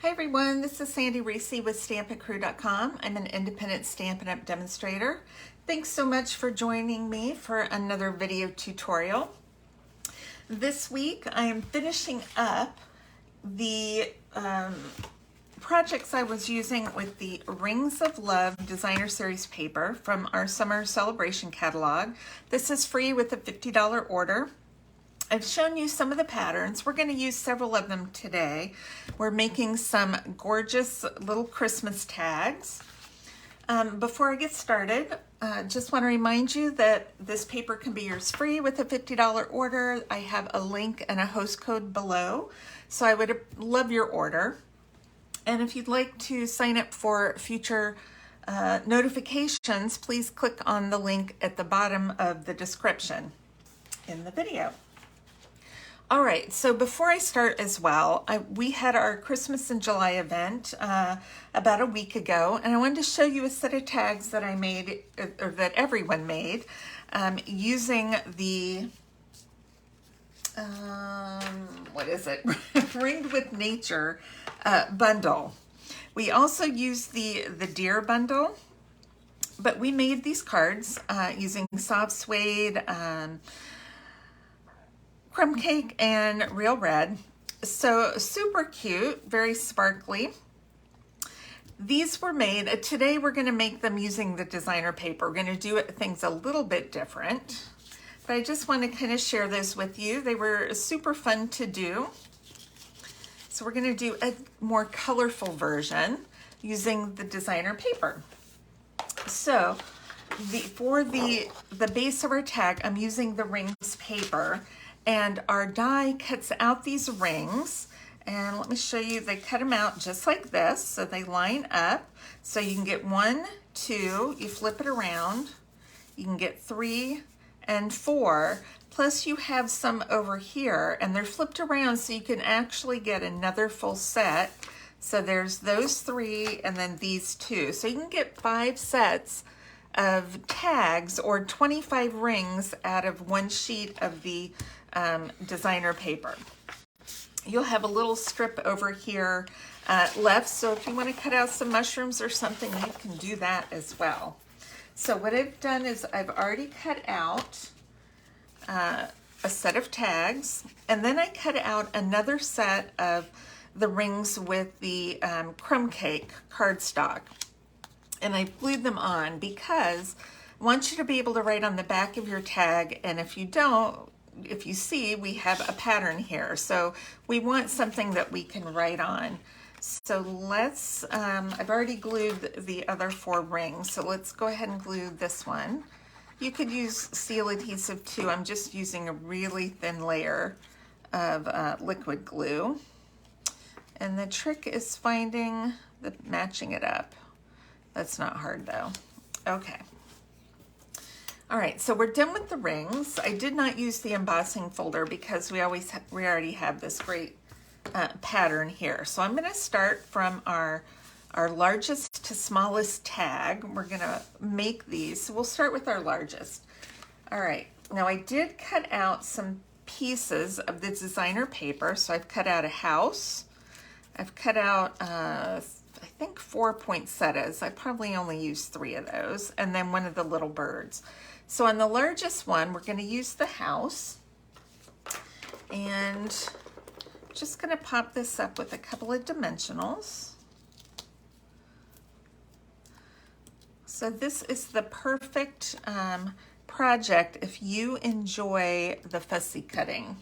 Hi everyone, this is Sandy Reese with StampItCrew.com. I'm an independent Stampin' Up! Demonstrator. Thanks so much for joining me for another video tutorial. This week I am finishing up the projects I was using with the Rings of Love Designer Series paper from our Summer Celebration catalog. This is free with a $50 order. I've shown you some of the patterns. We're going to use several of them today. We're making some gorgeous little Christmas tags. Before I get started, just want to remind you that this paper can be yours free with a $50 order. I have a link and a host code below, so I would love your order. And if you'd like to sign up for future notifications, please click on the link at the bottom of the description in the video. All right, so before I start as well, we had our Christmas in July event about a week ago, and I wanted to show you a set of tags that I made, or that everyone made, using the, Ringed with Nature bundle. We also used the deer bundle, but we made these cards using soft suede, crumb cake, and real red. So super cute, very sparkly. These were made, today we're going to make them using the designer paper. We're going to do things a little bit different, but I just want to kind of share this with you. They were super fun to do. So we're going to do a more colorful version using the designer paper. So for the base of our tag, I'm using the rings paper. And our die cuts out these rings, and let me show you, they cut them out just like this, so they line up. So you can get 1, 2, you flip it around, you can get 3 and 4, plus you have some over here, and they're flipped around so you can actually get another full set. So there's those 3 and then these 2. So you can get 5 sets of tags or 25 rings out of one sheet of the designer paper. You'll have a little strip over here left, so if you want to cut out some mushrooms or something, you can do that as well. So what I've done is I've already cut out a set of tags, and then I cut out another set of the rings with the crumb cake cardstock, and I glued them on because I want you to be able to write on the back of your tag, and if you don't, if you see, we have a pattern here. So we want something that we can write on. So let's, I've already glued the other 4 rings, so let's go ahead and glue this one. You could use seal adhesive too. I'm just using a really thin layer of liquid glue. And the trick is finding matching it up. That's not hard though. Okay. All right, so we're done with the rings. I did not use the embossing folder because we already have this great pattern here. So I'm going to start from our largest to smallest tag. We're going to make these. So we'll start with our largest. All right, now I did cut out some pieces of the designer paper. So I've cut out a house. I've cut out, I think 4 poinsettias. I probably only used 3 of those. And then one of the little birds. So on the largest one, we're going to use the house, and just going to pop this up with a couple of dimensionals. So this is the perfect project if you enjoy the fussy cutting.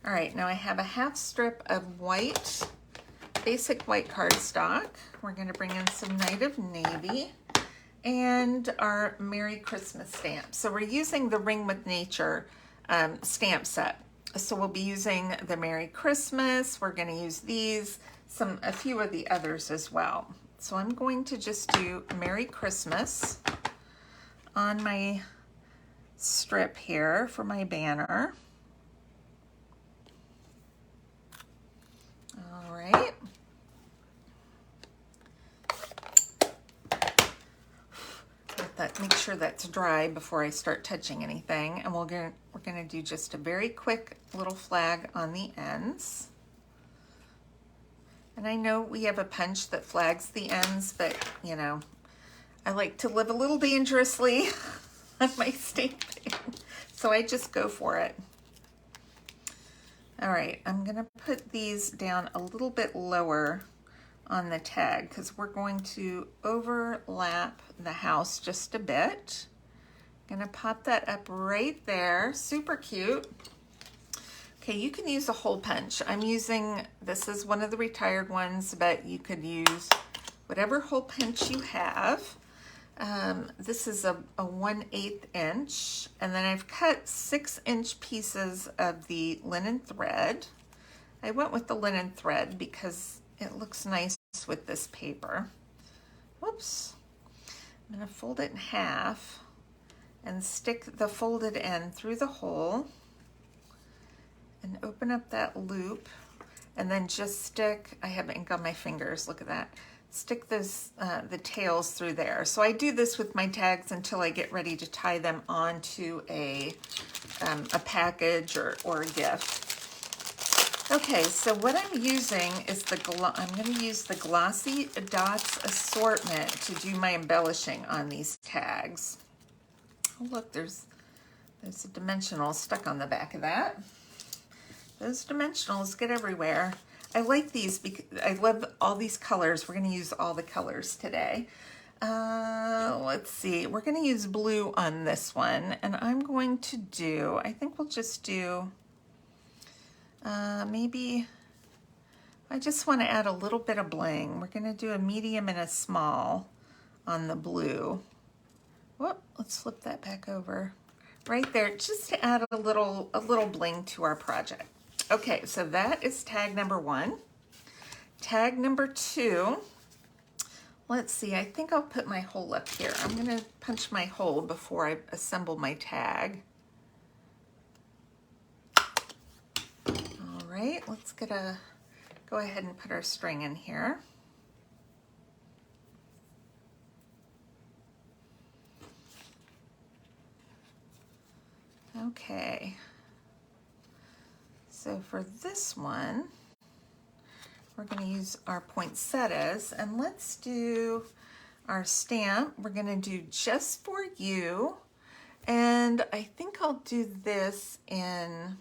All right, now I have a half strip of white, basic white cardstock. We're going to bring in some Night of Navy and our Merry Christmas stamp. So we're using the Ring with Nature stamp set. So we'll be using the Merry Christmas. We're going to use these, a few of the others as well. So I'm going to just do Merry Christmas on my strip here for my banner. All right. Make sure that's dry before I start touching anything, and we're gonna do just a very quick little flag on the ends. And I know we have a punch that flags the ends, but you know, I like to live a little dangerously on my stamping. So I just go for it. All right, I'm gonna put these down a little bit lower on the tag because we're going to overlap the house just a bit. Gonna pop that up right there, super cute. Okay, you can use a hole punch. I'm using, this is one of the retired ones, but you could use whatever hole punch you have. This is a 1/8 inch, and then I've cut 6-inch pieces of the linen thread. I went with the linen thread because it looks nice with this paper. Whoops. I'm gonna fold it in half and stick the folded end through the hole and open up that loop, and then just stick, I have ink on my fingers, look at that. Stick those, the tails through there. So I do this with my tags until I get ready to tie them onto a package or a gift. Okay, so what I'm using is I'm gonna use the Glossy Dots assortment to do my embellishing on these tags. Oh look, there's a dimensional stuck on the back of that. Those dimensionals get everywhere. I like these because I love all these colors. We're going to use all the colors today. Let's see. We're going to use blue on this one. And I'm going to do, I think we'll just do, maybe, I just want to add a little bit of bling. We're going to do a medium and a small on the blue. Whoop, let's flip that back over. Right there, just to add a little bling to our project. Okay, so that is tag number 1. Tag number 2, let's see, I think I'll put my hole up here. I'm gonna punch my hole before I assemble my tag. All right, let's go ahead and put our string in here. Okay. So for this one, we're going to use our poinsettias, and let's do our stamp. We're going to do Just For You, and I think I'll do this in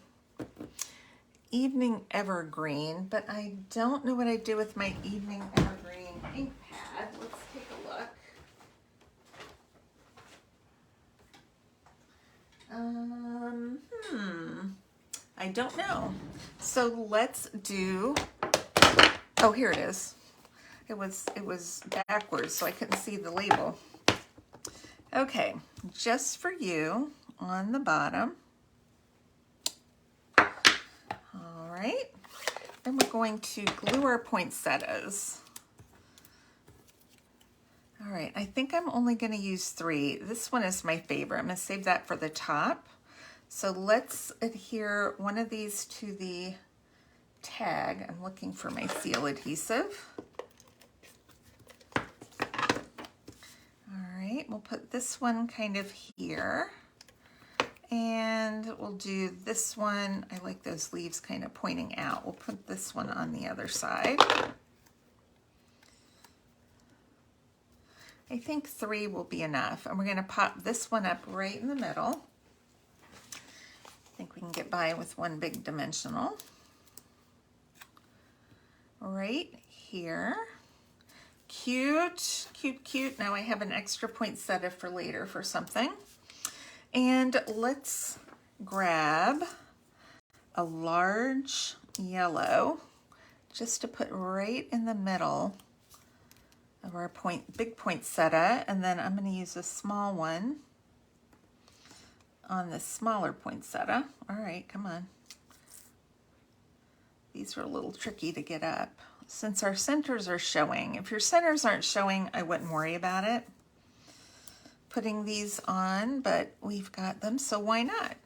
Evening Evergreen, but I don't know what I do with my Evening Evergreen ink pad. Let's take a look. I don't know. So let's do, oh, here it is. It was backwards, so I couldn't see the label. Okay, Just For You on the bottom. All right, then we're going to glue our poinsettias. All right, I think I'm only going to use 3. This one is my favorite. I'm going to save that for the top. So let's adhere one of these to the tag. I'm looking for my seal adhesive. All right, we'll put this one kind of here. And we'll do this one. I like those leaves kind of pointing out. We'll put this one on the other side. I think 3 will be enough. And we're going to pop this one up right in the middle. I think we can get by with one big dimensional. Right here. Cute, cute, cute. Now I have an extra poinsettia for later for something. And let's grab a large yellow just to put right in the middle of our big poinsettia, and then I'm going to use a small one on the smaller poinsettia. All right, come on. These are a little tricky to get up. Since our centers are showing, if your centers aren't showing, I wouldn't worry about it putting these on, but we've got them, so why not?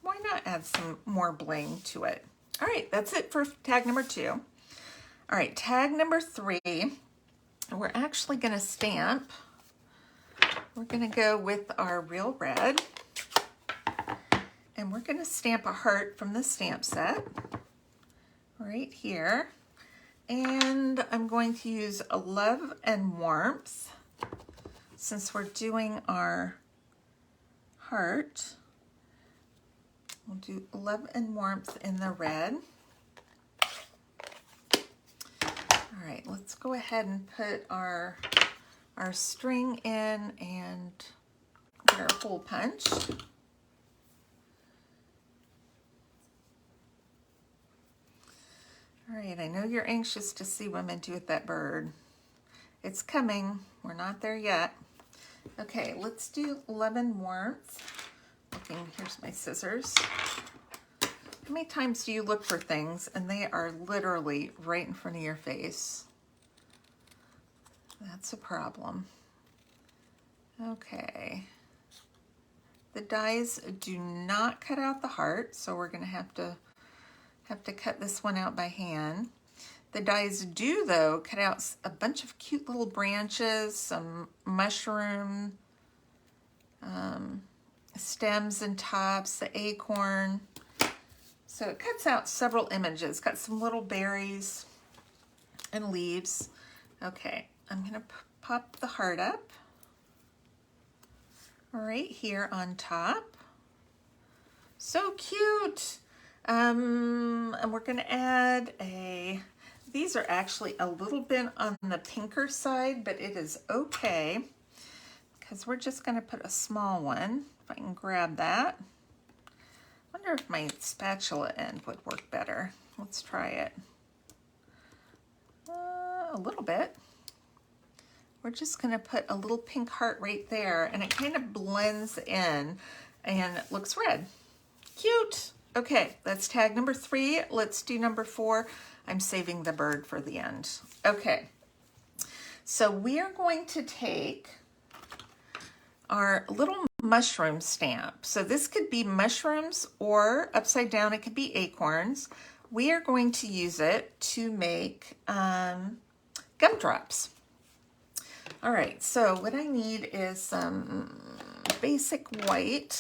Why not add some more bling to it? All right, that's it for tag number 2. All right, tag number 3. We're actually going to stamp. We're going to go with our Real Red. And we're going to stamp a heart from the stamp set right here. And I'm going to use Love and Warmth since we're doing our heart. We'll do Love and Warmth in the red. All right, let's go ahead and put our string in and get our hole punched. All right, I know you're anxious to see what I'm going to do with that bird. It's coming. We're not there yet. Okay, let's do Love and Warmth. Here's my scissors. How many times do you look for things and they are literally right in front of your face? That's a problem. Okay. The dies do not cut out the heart, so we're going to have to cut this one out by hand. The dies do, though, cut out a bunch of cute little branches, some mushroom stems and tops, the acorn. So it cuts out several images. Got some little berries and leaves. Okay, I'm going to pop the heart up right here on top. So cute. And we're going to add these are actually a little bit on the pinker side, but it is okay because we're just going to put a small one. If I can grab that. I wonder if my spatula end would work better. Let's try it. A little bit. We're just going to put a little pink heart right there, and it kind of blends in and it looks red. Cute. Okay, that's tag number 3. Let's do number 4. I'm saving the bird for the end. Okay, so we are going to take our little mushroom stamp. So this could be mushrooms, or upside down it could be acorns. We are going to use it to make gumdrops. All right, so what I need is some basic white.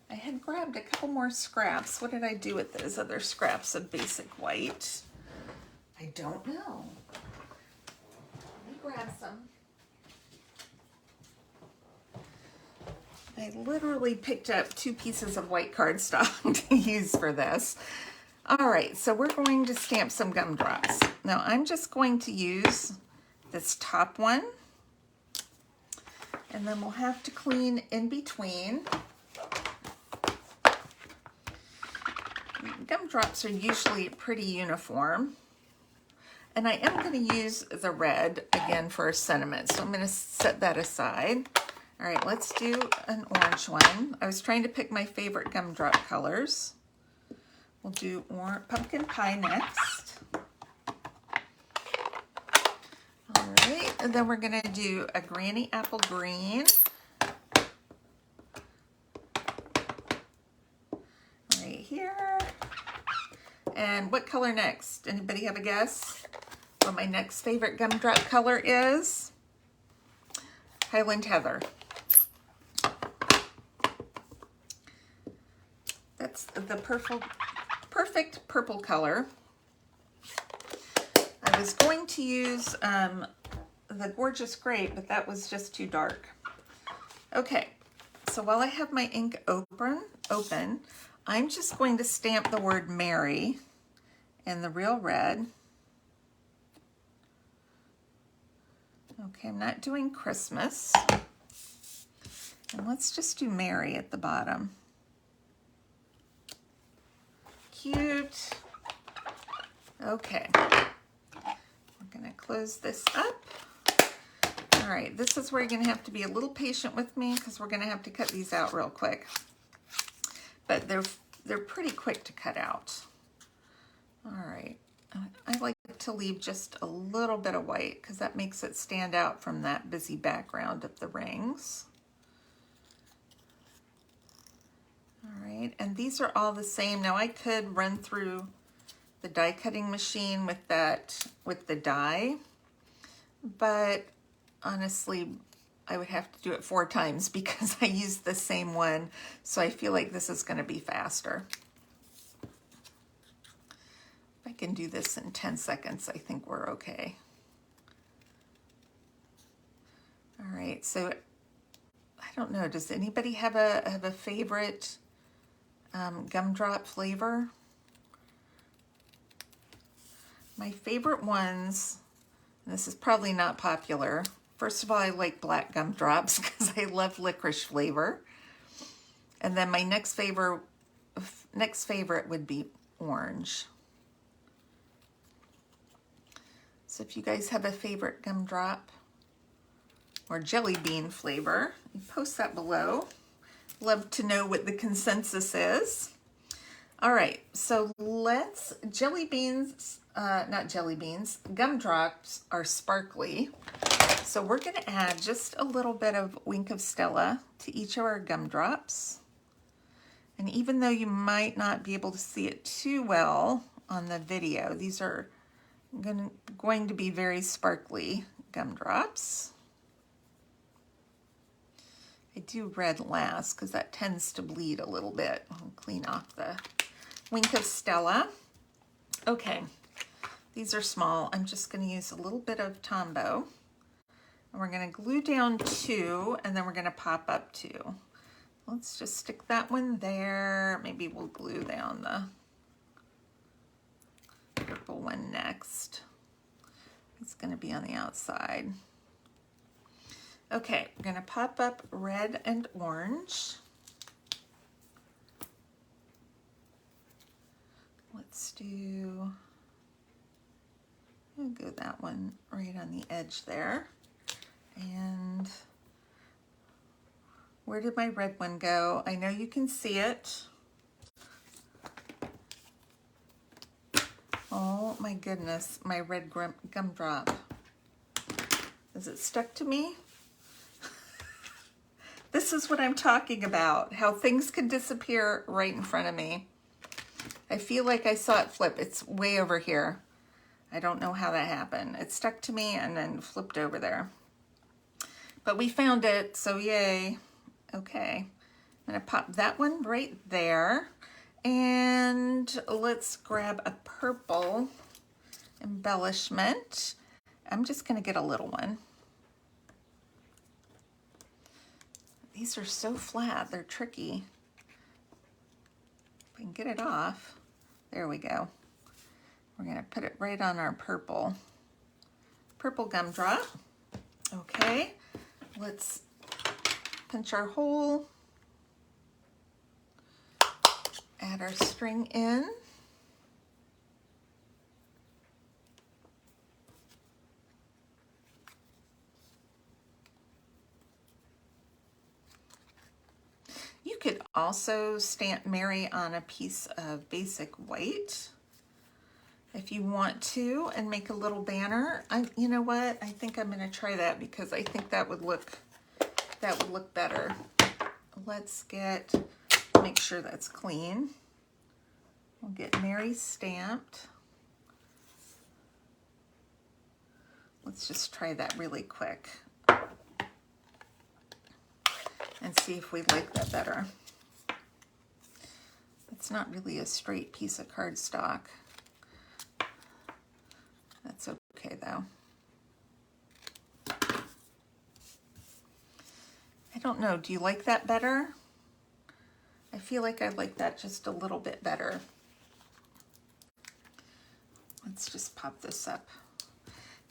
I had grabbed a couple more scraps. What did I do with those other scraps of basic white? I don't know. Let me grab some. I literally picked up 2 pieces of white cardstock to use for this. All right, so we're going to stamp some gumdrops. Now I'm just going to use this top one, and then we'll have to clean in between. Gumdrops are usually pretty uniform. And I am going to use the red again for a sentiment, so I'm going to set that aside. All right, let's do an orange one. I was trying to pick my favorite gumdrop colors. We'll do pumpkin pie next. All right, and then we're going to do a granny apple green. Right here. And what color next? Anybody have a guess? What my next favorite gumdrop color is? Highland Heather. That's the perfect purple color. I was going to use the Gorgeous Grape, but that was just too dark. Okay, so while I have my ink open, I'm just going to stamp the word Mary in the real red. Okay, I'm not doing Christmas. And let's just do Mary at the bottom. Cute. Okay. We're going to close this up. All right, this is where you're going to have to be a little patient with me because we're going to have to cut these out real quick. But they're pretty quick to cut out. All right. I like to leave just a little bit of white because that makes it stand out from that busy background of the rings. All right, and these are all the same. Now I could run through the die cutting machine with the die, but honestly, I would have to do it 4 times because I used the same one, so I feel like this is going to be faster. If I can do this in 10 seconds, I think we're okay. All right, so I don't know, does anybody have a favorite gumdrop flavor? My favorite ones, and this is probably not popular. First of all, I like black gumdrops because I love licorice flavor. And then my next favorite would be orange. So if you guys have a favorite gumdrop or jelly bean flavor, post that below. Love to know what the consensus is. All right, so let's, gumdrops are sparkly. So we're gonna add just a little bit of wink of Stella to each of our gumdrops. And even though you might not be able to see it too well on the video, these are going to be very sparkly gumdrops. I do red last because that tends to bleed a little bit. I'll clean off the wink of Stella. Okay, these are small. I'm just going to use a little bit of Tombow. And we're going to glue down 2, and then we're going to pop up 2. Let's just stick that one there. Maybe we'll glue down the purple one next. It's going to be on the outside. Okay, we're going to pop up red and orange. Let's do, I'll go that one right on the edge there. And where did my red one go? I know you can see it. Oh my goodness, my red gumdrop. Is it stuck to me? This is what I'm talking about, how things can disappear right in front of me. I feel like I saw it flip. It's way over here. I don't know how that happened. It stuck to me and then flipped over there. But we found it, so yay. Okay, I'm gonna pop that one right there. And let's grab a purple embellishment. I'm just gonna get a little one. These are so flat, they're tricky. If I can get it off, there we go. We're gonna put it right on our purple gumdrop. Okay, let's pinch our hole, add our string in. You could also stamp Mary on a piece of basic white if you want to and make a little banner. You know what? I think I'm going to try that because I think that would look better. Let's make sure that's clean. We'll get Mary stamped. Let's just try that really quick and see if we like that better. It's not really a straight piece of cardstock. That's okay though. I don't know, do you like that better? I feel like I like that just a little bit better. Let's just pop this up.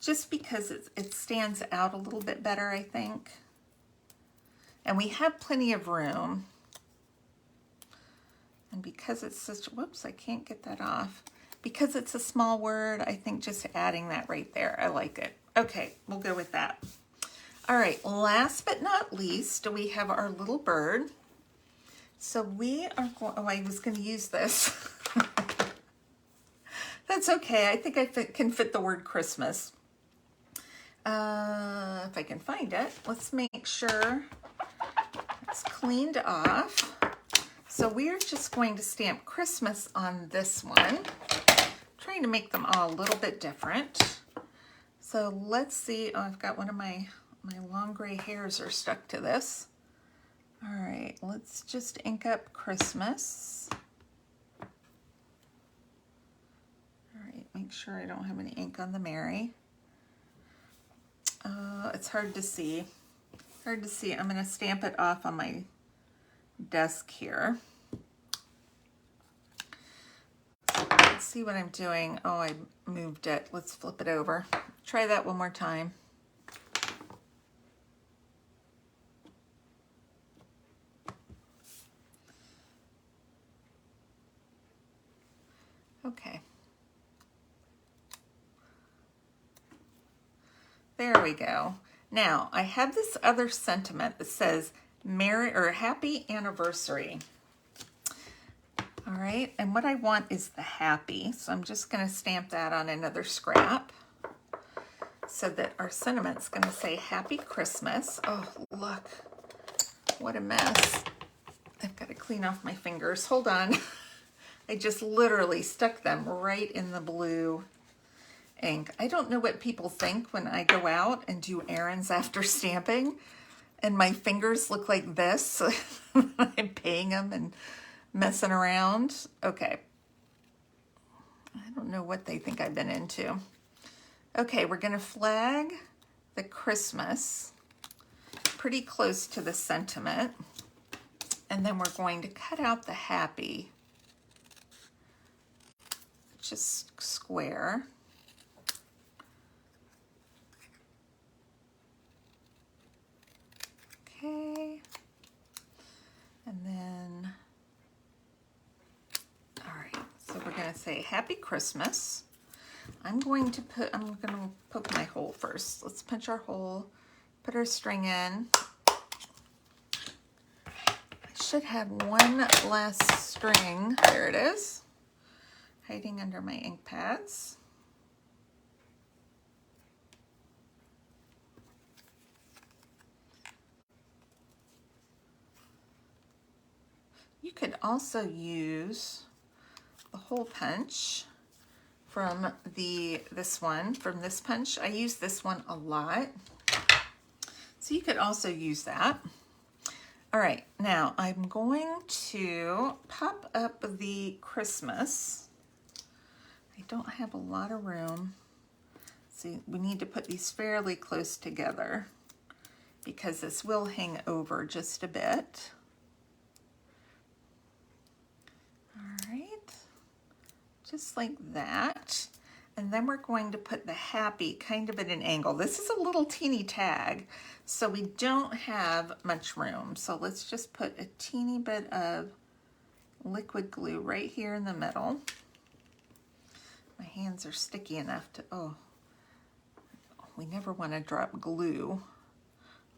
Just because it stands out a little bit better, I think. And we have plenty of room. And because it's such, whoops, I can't get that off. Because it's a small word, I think just adding that right there, I like it. Okay, we'll go with that. All right, last but not least, we have our little bird. So we are going, oh, I was gonna use this. That's okay, I think I can fit the word Christmas. If I can find it, let's make sure it's cleaned off. So we're just going to stamp Christmas on this one. Trying to make them all a little bit different. So let's see, oh, I've got one of my long gray hairs are stuck to this. All right, let's just ink up Christmas. All right, make sure I don't have any ink on the Mary. It's hard to see. Hard to see. I'm going to stamp it off on my desk here. Let's see what I'm doing. Oh, I moved it. Let's flip it over. Try that one more time. Okay. There we go. Now, I have this other sentiment that says Merry or Happy Anniversary. All right, and what I want is the happy. So I'm just going to stamp that on another scrap so that our sentiment's going to say Happy Christmas. Oh, look, what a mess. I've got to clean off my fingers. Hold on. I just literally stuck them right in the blue ink. I don't know what people think when I go out and do errands after stamping and my fingers look like this. I'm paying them and messing around. Okay. I don't know what they think I've been into. Okay, we're going to flag the Christmas pretty close to the sentiment. And then we're going to cut out the happy. Just square. Okay. And then, all right, so we're going to say Happy Christmas. I'm going to poke my hole first. Let's punch our hole, put our string in. I should have one last string. There it is, hiding under my ink pads. You could also use the hole punch from this punch. I use this one a lot. So you could also use that. All right, now I'm going to pop up the Christmas. I don't have a lot of room. See, we need to put these fairly close together because this will hang over just a bit. All right, just like that. And then we're going to put the happy kind of at an angle. This is a little teeny tag, so we don't have much room. So let's just put a teeny bit of liquid glue right here in the middle. My hands are sticky enough to, oh, we never want to drop glue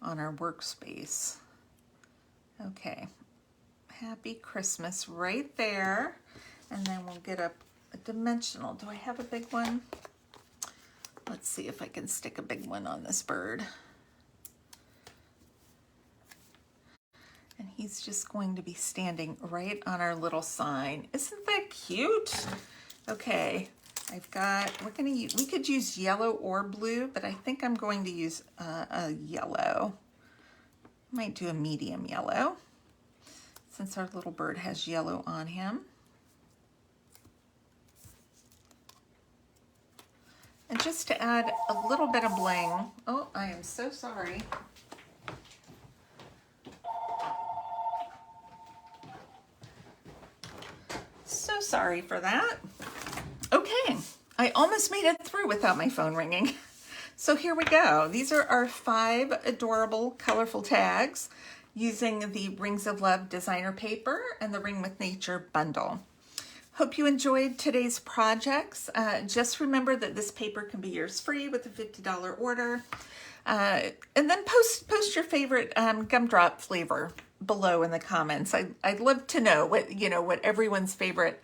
on our workspace. Okay, Happy Christmas right there. And then we'll get a dimensional. Do I have a big one? Let's see if I can stick a big one on this bird. And he's just going to be standing right on our little sign. Isn't that cute? Okay, we could use yellow or blue, but I think I'm going to use a yellow. Might do a medium yellow since our little bird has yellow on him. And just to add a little bit of bling, oh, I am so sorry. So sorry for that. Okay, I almost made it through without my phone ringing. So here we go. These are our 5 adorable, colorful tags using the Rings of Love designer paper and the Ring with Nature bundle. Hope you enjoyed today's projects. Just remember that this paper can be yours free with a $50 order. And then post your favorite gumdrop flavor below in the comments. I'd love to know what everyone's favorite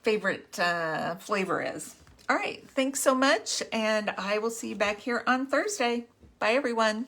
flavor is. All right, thanks so much, and I will see you back here on Thursday. Bye, everyone.